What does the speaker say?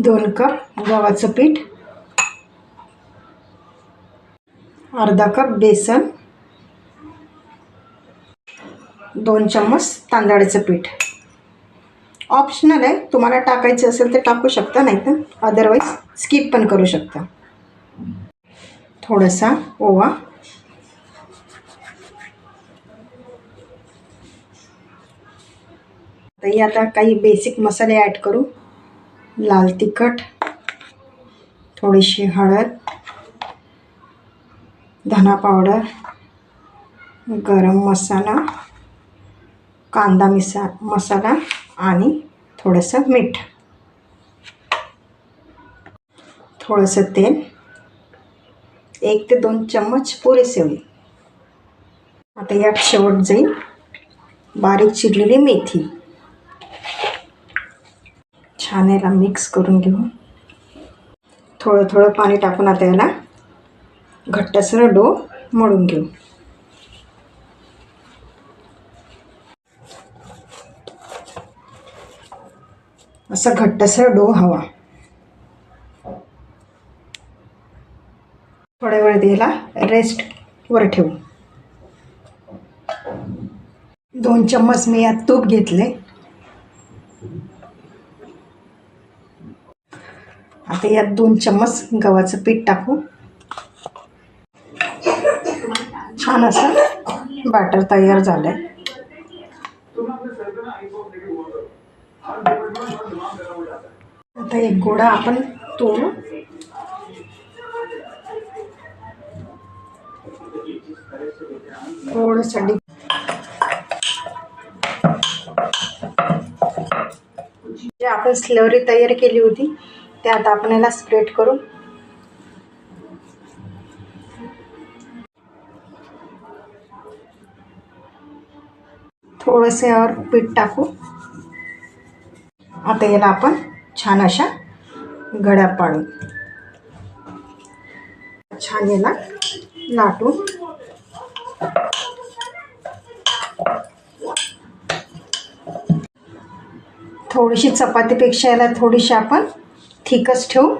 2 cup गव्हाचं पीठ, अर्धा कप बेसन, 2 चम्मच तांदळाचं पीठ. ऑप्शनल आहे, तुम्हाला टाकायचं असेल तर टाकू शकता, नाही तर अदरवाईज स्किप पण करू शकता. थोडासा ओवा, आता काही बेसिक मसाले ॲड करू. लाल तिखट, थोडीशी हळद, धना पावडर, गरम मसाला, कांदा मसाला आणि थोडंसं मीठ, थोडंसं तेल, 1 ते 2 चम्मच पुरेसे होईल. आता यात शेवट जाईल बारीक चिरलेली मेथी. छान याला मिक्स करून घेऊ. थोडं थोडं पाणी टाकून आता याला घट्टसर डो मळून घेऊ. असा घट्टसर डो हवा. थोड्या वेळ याला रेस्टवर ठेवू. 2 चम्मच मी यात तूप घेतले. आता यात 2 चम्मच गव्हाचं पीठ टाकू. छान असं बॅटर तयार झालंय. आता एक गोळा आपण तोडू. थोडंसं जे आपण स्लरी तयार केली होती ते आता आपण याला स्प्रेड करू. थोडंसं यावर पीठ टाकू. आता याला आपण छान अशा घड्या पाडू. छान याला लाटू. थोडीशी चपातीपेक्षा याला थोडीशी आपण थिकच ठेवू.